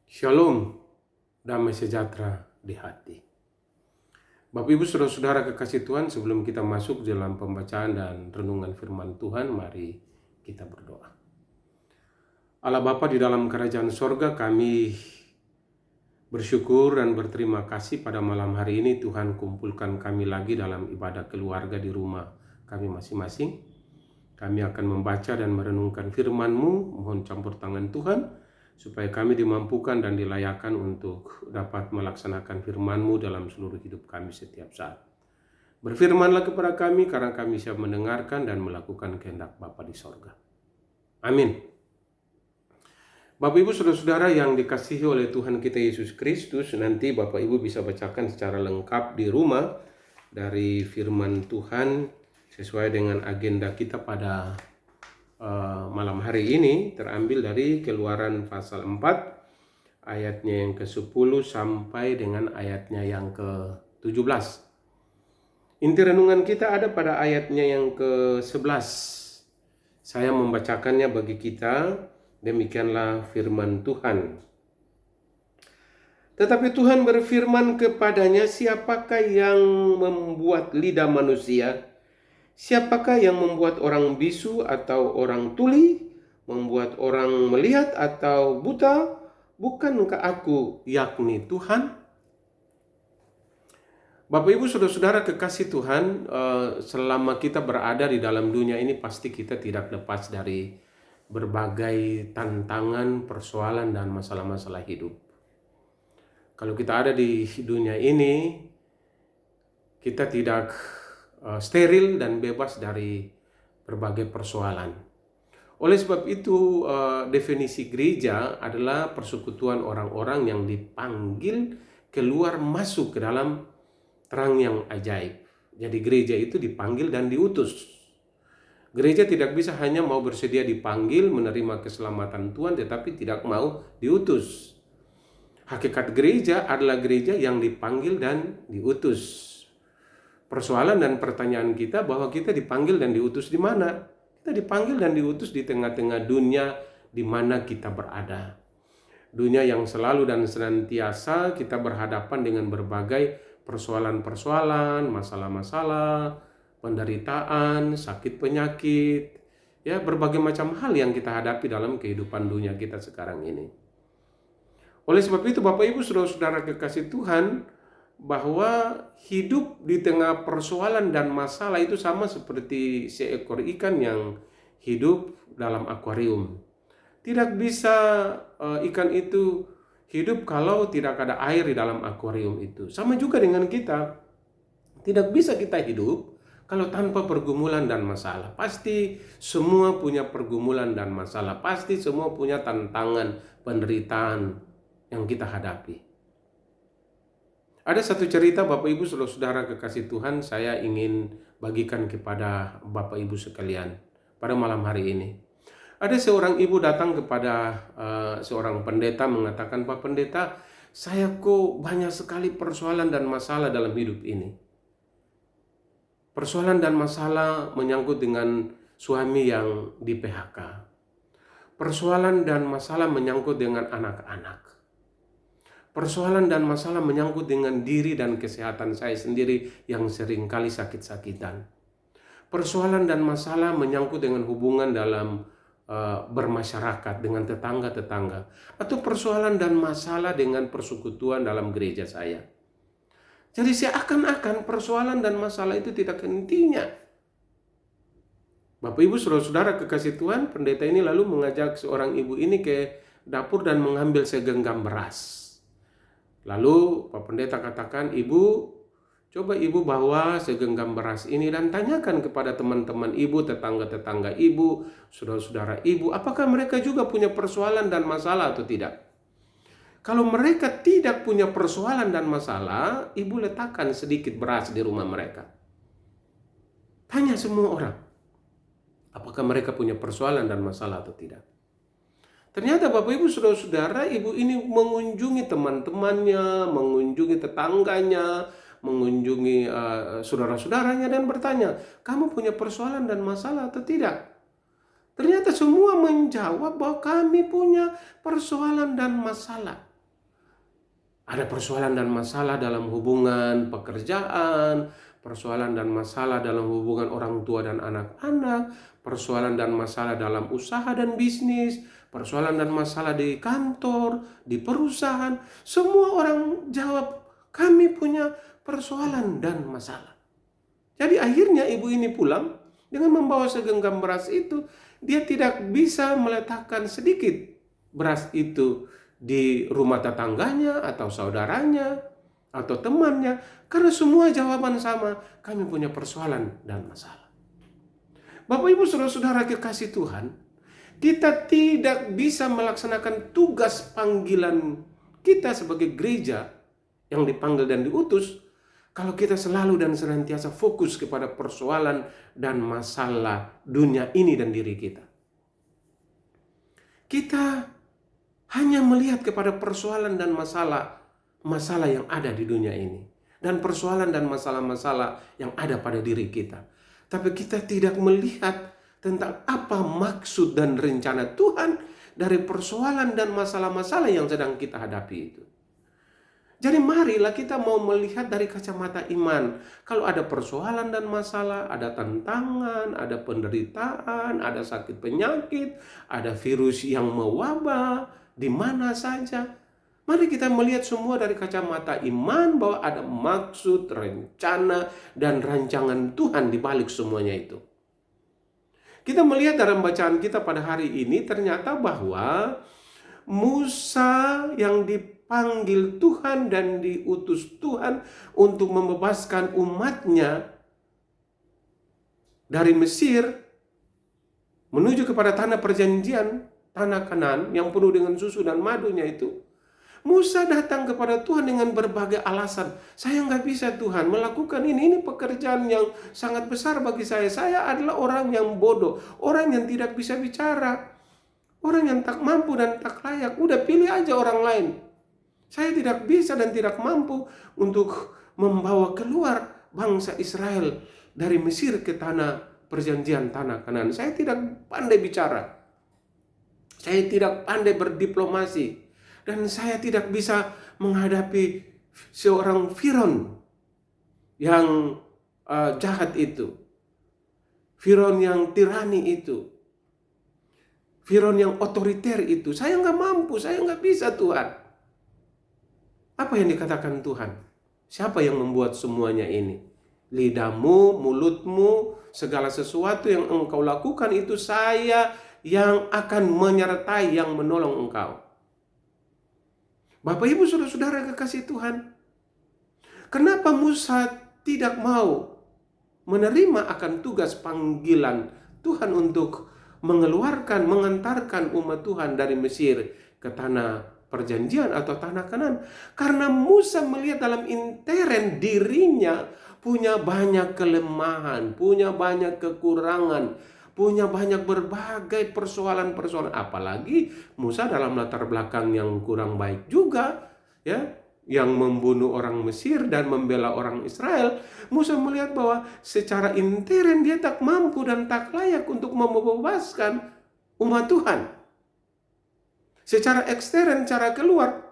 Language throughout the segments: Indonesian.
Shalom, damai sejahtera di hati. Bapak Ibu Saudara-saudara kekasih Tuhan, sebelum kita masuk dalam pembacaan dan renungan firman Tuhan, mari kita berdoa. Allah Bapa di dalam kerajaan sorga, kami bersyukur dan berterima kasih pada malam hari ini Tuhan kumpulkan kami lagi dalam ibadah keluarga di rumah kami masing-masing. Kami akan membaca dan merenungkan firman-Mu, mohon campur tangan Tuhan, supaya kami dimampukan dan dilayakkan untuk dapat melaksanakan firman-Mu dalam seluruh hidup kami setiap saat. Berfirmanlah kepada kami, karena kami siap mendengarkan dan melakukan kehendak Bapa di sorga. Amin. Bapak Ibu Saudara-saudara yang dikasihi oleh Tuhan kita Yesus Kristus, nanti Bapak Ibu bisa bacakan secara lengkap di rumah dari firman Tuhan sesuai dengan agenda kita pada malam hari ini, terambil dari Keluaran pasal 4 ayatnya yang ke-10 sampai dengan ayatnya yang ke-17. Inti renungan kita ada pada ayatnya yang ke-11. Saya membacakannya bagi kita, demikianlah firman Tuhan. Tetapi Tuhan berfirman kepadanya, siapakah yang membuat lidah manusia? Siapakah yang membuat orang bisu atau orang tuli, membuat orang melihat atau buta? Bukankah aku, yakni Tuhan? Bapak Ibu Saudara-saudara kekasih Tuhan, selama kita berada di dalam dunia ini pasti kita tidak lepas dari berbagai tantangan, persoalan, dan masalah-masalah hidup. Kalau kita ada di dunia ini, kita tidak steril dan bebas dari berbagai persoalan. Oleh sebab itu, definisi gereja adalah persekutuan orang-orang yang dipanggil keluar masuk ke dalam terang yang ajaib. Jadi gereja itu dipanggil dan diutus. Gereja tidak bisa hanya mau bersedia dipanggil menerima keselamatan Tuhan tetapi tidak mau diutus. Hakikat gereja adalah gereja yang dipanggil dan diutus. Persoalan dan pertanyaan kita bahwa kita dipanggil dan diutus di mana? Kita dipanggil dan diutus di tengah-tengah dunia di mana kita berada. Dunia yang selalu dan senantiasa kita berhadapan dengan berbagai persoalan-persoalan, masalah-masalah, penderitaan, sakit penyakit, ya berbagai macam hal yang kita hadapi dalam kehidupan dunia kita sekarang ini. Oleh sebab itu Bapak Ibu Saudara-saudara kekasih Tuhan, bahwa hidup di tengah persoalan dan masalah itu sama seperti seekor ikan yang hidup dalam akuarium. Tidak bisa ikan itu hidup kalau tidak ada air di dalam akuarium itu. Sama juga dengan kita. Tidak bisa kita hidup kalau tanpa pergumulan dan masalah. Pasti semua punya pergumulan dan masalah. Pasti semua punya tantangan, penderitaan yang kita hadapi. Ada satu cerita Bapak Ibu Saudara kekasih Tuhan, saya ingin bagikan kepada Bapak Ibu sekalian pada malam hari ini. Ada seorang ibu datang kepada seorang pendeta mengatakan, Pak Pendeta, saya kok banyak sekali persoalan dan masalah dalam hidup ini. Persoalan dan masalah menyangkut dengan suami yang di PHK. Persoalan dan masalah menyangkut dengan anak-anak. Persoalan dan masalah menyangkut dengan diri dan kesehatan saya sendiri yang seringkali sakit-sakitan. Persoalan dan masalah menyangkut dengan hubungan dalam bermasyarakat dengan tetangga-tetangga. Atau persoalan dan masalah dengan persekutuan dalam gereja saya. Jadi seakan-akan persoalan dan masalah itu tidak hentinya. Bapak Ibu Saudara-saudara kekasih Tuhan, pendeta ini lalu mengajak seorang ibu ini ke dapur dan mengambil segenggam beras. Lalu Pak Pendeta katakan, Ibu, coba Ibu bawa segenggam beras ini dan tanyakan kepada teman-teman Ibu, tetangga-tetangga Ibu, saudara-saudara Ibu, apakah mereka juga punya persoalan dan masalah atau tidak? Kalau mereka tidak punya persoalan dan masalah, Ibu letakkan sedikit beras di rumah mereka. Tanya semua orang, apakah mereka punya persoalan dan masalah atau tidak? Ternyata Bapak Ibu Saudara-saudara, ibu ini mengunjungi teman-temannya, mengunjungi tetangganya, mengunjungi saudara-saudaranya dan bertanya, kamu punya persoalan dan masalah atau tidak? Ternyata semua menjawab bahwa kami punya persoalan dan masalah. Ada persoalan dan masalah dalam hubungan pekerjaan, persoalan dan masalah dalam hubungan orang tua dan anak-anak, persoalan dan masalah dalam usaha dan bisnis, persoalan dan masalah di kantor, di perusahaan. Semua orang jawab, kami punya persoalan dan masalah. Jadi akhirnya ibu ini pulang dengan membawa segenggam beras itu. Dia tidak bisa meletakkan sedikit beras itu di rumah tetangganya atau saudaranya atau temannya, karena semua jawaban sama, kami punya persoalan dan masalah. Bapak Ibu saudara-saudara kekasih Tuhan, kita tidak bisa melaksanakan tugas panggilan kita sebagai gereja yang dipanggil dan diutus kalau kita selalu dan senantiasa fokus kepada persoalan dan masalah dunia ini dan diri kita. Kita hanya melihat kepada persoalan dan masalah yang ada di dunia ini. Dan persoalan dan masalah-masalah yang ada pada diri kita. Tapi kita tidak melihat tentang apa maksud dan rencana Tuhan dari persoalan dan masalah-masalah yang sedang kita hadapi itu. Jadi marilah kita mau melihat dari kacamata iman. Kalau ada persoalan dan masalah, ada tantangan, ada penderitaan, ada sakit penyakit, ada virus yang mewabah, di mana saja. Mari kita melihat semua dari kacamata iman bahwa ada maksud, rencana, dan rancangan Tuhan di balik semuanya itu. Kita melihat dalam bacaan kita pada hari ini ternyata bahwa Musa yang dipanggil Tuhan dan diutus Tuhan untuk membebaskan umatnya dari Mesir menuju kepada tanah perjanjian, tanah Kanaan yang penuh dengan susu dan madunya itu. Musa datang kepada Tuhan dengan berbagai alasan. Saya nggak bisa Tuhan melakukan ini pekerjaan yang sangat besar bagi saya. Saya adalah orang yang bodoh, orang yang tidak bisa bicara, orang yang tak mampu dan tak layak. Udah pilih aja orang lain. Saya tidak bisa dan tidak mampu untuk membawa keluar bangsa Israel dari Mesir ke tanah perjanjian, tanah Kanaan. Saya tidak pandai bicara. Saya tidak pandai berdiplomasi. Dan saya tidak bisa menghadapi seorang Firaun yang jahat itu. Firaun yang tirani itu. Firaun yang otoriter itu. Saya nggak mampu, saya nggak bisa Tuhan. Apa yang dikatakan Tuhan? Siapa yang membuat semuanya ini? Lidahmu, mulutmu, segala sesuatu yang engkau lakukan itu saya yang akan menyertai, yang menolong engkau. Bapak Ibu saudara-saudara kekasih Tuhan, kenapa Musa tidak mau menerima akan tugas panggilan Tuhan untuk mengantarkan umat Tuhan dari Mesir ke tanah perjanjian atau tanah Kanaan? Karena Musa melihat dalam intern dirinya punya banyak kelemahan, punya banyak kekurangan, punya banyak berbagai persoalan-persoalan. Apalagi Musa dalam latar belakang yang kurang baik juga, ya, yang membunuh orang Mesir dan membela orang Israel. Musa melihat bahwa secara intern dia tak mampu dan tak layak untuk membebaskan umat Tuhan. Secara ekstern, cara keluar,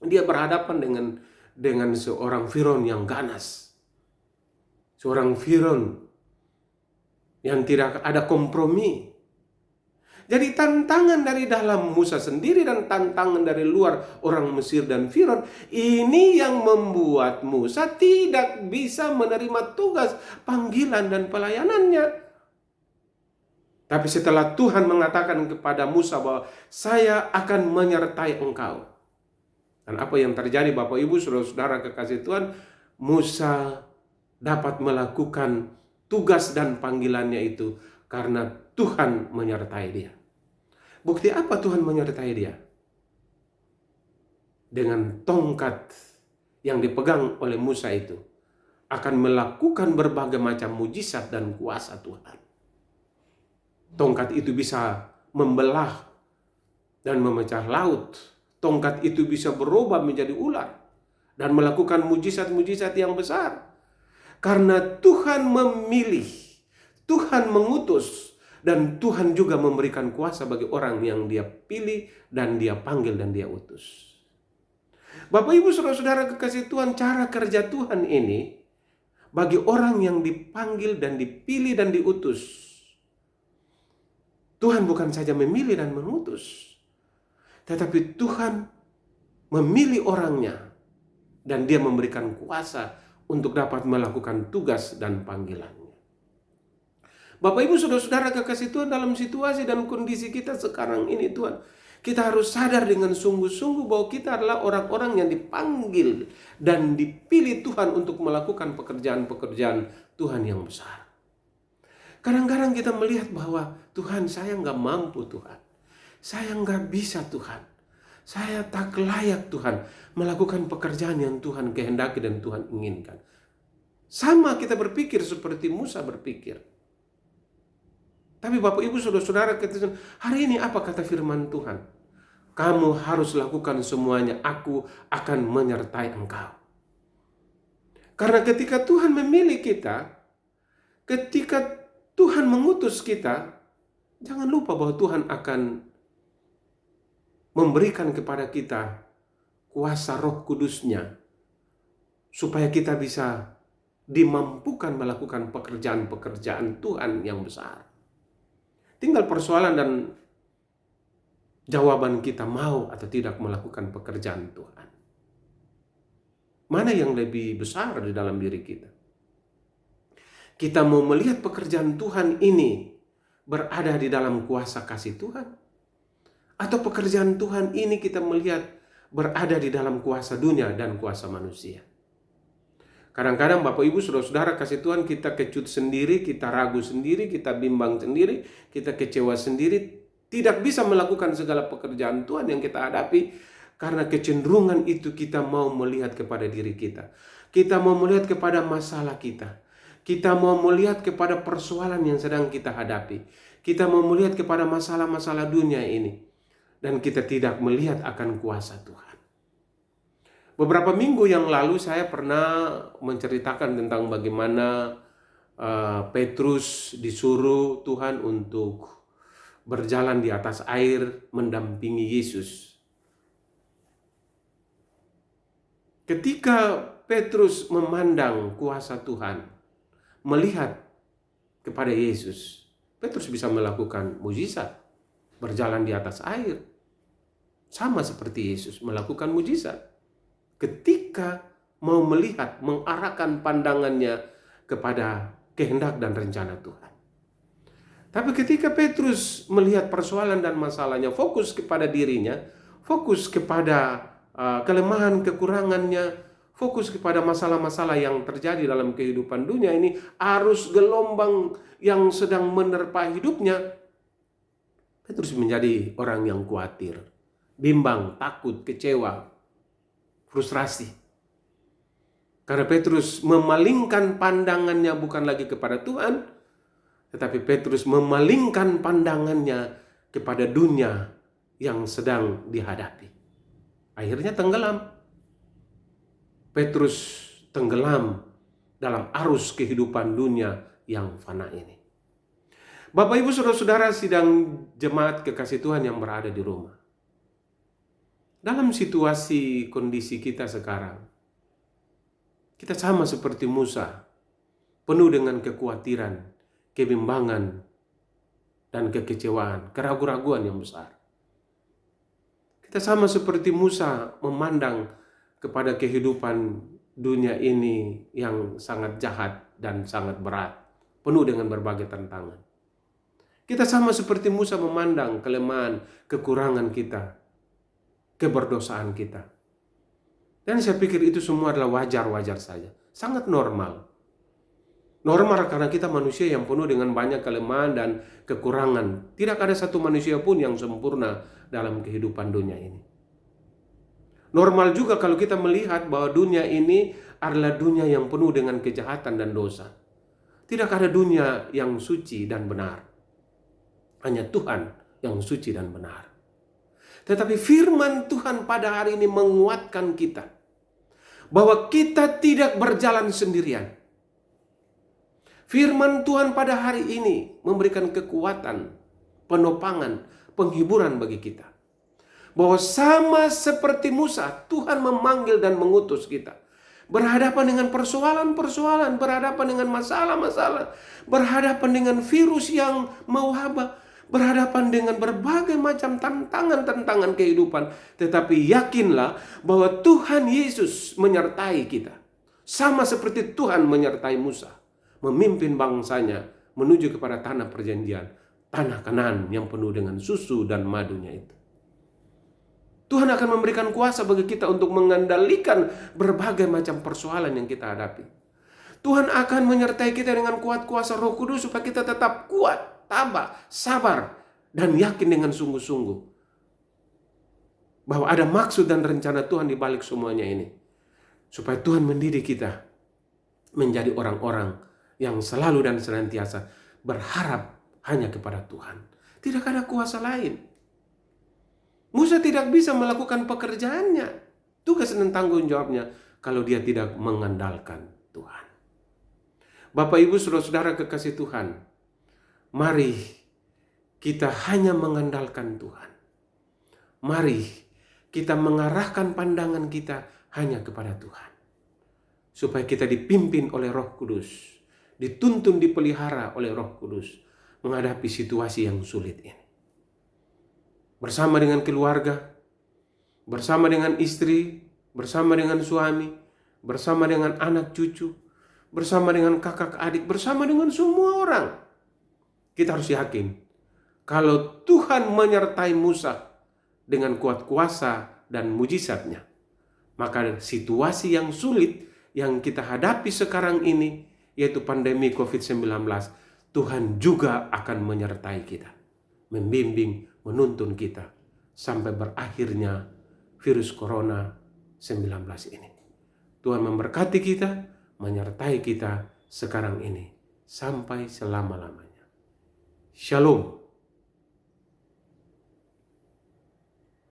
dia berhadapan dengan seorang Firaun yang ganas. Seorang Firaun yang tidak ada kompromi. Jadi tantangan dari dalam Musa sendiri dan tantangan dari luar orang Mesir dan Firaun, ini yang membuat Musa tidak bisa menerima tugas panggilan dan pelayanannya. Tapi setelah Tuhan mengatakan kepada Musa bahwa saya akan menyertai engkau. Dan apa yang terjadi Bapak Ibu saudara-saudara kekasih Tuhan, Musa dapat melakukan tugas dan panggilannya itu karena Tuhan menyertai dia. Bukti apa Tuhan menyertai dia? Dengan tongkat yang dipegang oleh Musa itu akan melakukan berbagai macam mujizat dan kuasa Tuhan. Tongkat itu bisa membelah dan memecah laut. Tongkat itu bisa berubah menjadi ular dan melakukan mujizat-mujizat yang besar. Karena Tuhan memilih, Tuhan mengutus, dan Tuhan juga memberikan kuasa bagi orang yang dia pilih dan dia panggil dan dia utus. Bapak Ibu saudara-saudara kekasih Tuhan, cara kerja Tuhan ini bagi orang yang dipanggil dan dipilih dan diutus. Tuhan bukan saja memilih dan mengutus, tetapi Tuhan memilih orangnya dan Dia memberikan kuasa untuk dapat melakukan tugas dan panggilannya. Bapak Ibu saudara-saudara kekasih Tuhan, dalam situasi dan kondisi kita sekarang ini Tuhan, kita harus sadar dengan sungguh-sungguh bahwa kita adalah orang-orang yang dipanggil dan dipilih Tuhan untuk melakukan pekerjaan-pekerjaan Tuhan yang besar. Kadang-kadang kita melihat bahwa Tuhan, saya nggak mampu Tuhan. Saya nggak bisa Tuhan. Saya tak layak Tuhan melakukan pekerjaan yang Tuhan kehendaki dan Tuhan inginkan. Sama kita berpikir seperti Musa berpikir. Tapi Bapak Ibu saudara-saudara, hari ini apa kata firman Tuhan? Kamu harus lakukan semuanya, aku akan menyertai engkau. Karena ketika Tuhan memilih kita, ketika Tuhan mengutus kita, jangan lupa bahwa Tuhan akan memberikan kepada kita kuasa Roh Kudus-Nya supaya kita bisa dimampukan melakukan pekerjaan-pekerjaan Tuhan yang besar. Tinggal persoalan dan jawaban kita mau atau tidak melakukan pekerjaan Tuhan. Mana yang lebih besar di dalam diri kita? Kita mau melihat pekerjaan Tuhan ini berada di dalam kuasa kasih Tuhan? Atau pekerjaan Tuhan ini kita melihat berada di dalam kuasa dunia dan kuasa manusia? Kadang-kadang Bapak Ibu saudara-saudara kasih Tuhan, kita kecut sendiri, kita ragu sendiri, kita bimbang sendiri, kita kecewa sendiri, tidak bisa melakukan segala pekerjaan Tuhan yang kita hadapi karena kecenderungan itu kita mau melihat kepada diri kita. Kita mau melihat kepada masalah kita. Kita mau melihat kepada persoalan yang sedang kita hadapi. Kita mau melihat kepada masalah-masalah dunia ini. Dan kita tidak melihat akan kuasa Tuhan. Beberapa minggu yang lalu saya pernah menceritakan tentang bagaimana Petrus disuruh Tuhan untuk berjalan di atas air mendampingi Yesus. Ketika Petrus memandang kuasa Tuhan, melihat kepada Yesus, Petrus bisa melakukan mujizat, berjalan di atas air. Sama seperti Yesus melakukan mujizat. Ketika mau melihat, mengarahkan pandangannya kepada kehendak dan rencana Tuhan. Tapi ketika Petrus melihat persoalan dan masalahnya, fokus kepada dirinya, fokus kepada kelemahan, kekurangannya, fokus kepada masalah-masalah yang terjadi dalam kehidupan dunia ini, arus gelombang yang sedang menerpa hidupnya, Petrus menjadi orang yang khawatir, bimbang, takut, kecewa, frustrasi. Karena Petrus memalingkan pandangannya bukan lagi kepada Tuhan, tetapi Petrus memalingkan pandangannya kepada dunia yang sedang dihadapi. Akhirnya tenggelam. Petrus tenggelam dalam arus kehidupan dunia yang fana ini. Bapak Ibu saudara-saudara sidang jemaat kekasih Tuhan yang berada di rumah. Dalam situasi kondisi kita sekarang, kita sama seperti Musa, penuh dengan kekhawatiran, kebimbangan, dan kekecewaan, keraguan-raguan yang besar. Kita sama seperti Musa memandang kepada kehidupan dunia ini yang sangat jahat dan sangat berat, penuh dengan berbagai tantangan. Kita sama seperti Musa memandang kelemahan, kekurangan kita, keberdosaan kita. Dan saya pikir itu semua adalah wajar-wajar saja. Sangat normal. Normal karena kita manusia yang penuh dengan banyak kelemahan dan kekurangan. Tidak ada satu manusia pun yang sempurna dalam kehidupan dunia ini. Normal juga kalau kita melihat bahwa dunia ini adalah dunia yang penuh dengan kejahatan dan dosa. Tidak ada dunia yang suci dan benar. Hanya Tuhan yang suci dan benar. Tetapi firman Tuhan pada hari ini menguatkan kita bahwa kita tidak berjalan sendirian. Firman Tuhan pada hari ini memberikan kekuatan, penopangan, penghiburan bagi kita. Bahwa sama seperti Musa, Tuhan memanggil dan mengutus kita. Berhadapan dengan persoalan-persoalan, berhadapan dengan masalah-masalah, berhadapan dengan virus yang mewabah, berhadapan dengan berbagai macam tantangan-tantangan kehidupan. Tetapi yakinlah bahwa Tuhan Yesus menyertai kita. Sama seperti Tuhan menyertai Musa, memimpin bangsanya menuju kepada tanah perjanjian, tanah Kanaan yang penuh dengan susu dan madunya itu. Tuhan akan memberikan kuasa bagi kita untuk mengendalikan berbagai macam persoalan yang kita hadapi. Tuhan akan menyertai kita dengan kuat kuasa Roh Kudus supaya kita tetap kuat, tabah, sabar, dan yakin dengan sungguh-sungguh bahwa ada maksud dan rencana Tuhan di balik semuanya ini. Supaya Tuhan mendidik kita menjadi orang-orang yang selalu dan senantiasa berharap hanya kepada Tuhan. Tidak ada kuasa lain. Musa tidak bisa melakukan pekerjaannya, tugas dan tanggung jawabnya, kalau dia tidak mengandalkan Tuhan. Bapak, Ibu, saudara-saudara kekasih Tuhan, mari kita hanya mengandalkan Tuhan. Mari kita mengarahkan pandangan kita hanya kepada Tuhan. Supaya kita dipimpin oleh Roh Kudus, dituntun, dipelihara oleh Roh Kudus, menghadapi situasi yang sulit ini. Bersama dengan keluarga, bersama dengan istri, bersama dengan suami, bersama dengan anak cucu, bersama dengan kakak adik, bersama dengan semua orang. Kita harus yakin, kalau Tuhan menyertai Musa dengan kuat kuasa dan mujizatnya, maka situasi yang sulit yang kita hadapi sekarang ini, yaitu pandemi COVID-19, Tuhan juga akan menyertai kita, membimbing, menuntun kita sampai berakhirnya virus corona 19 ini. Tuhan memberkati kita, menyertai kita sekarang ini sampai selama-lamanya. Shalom.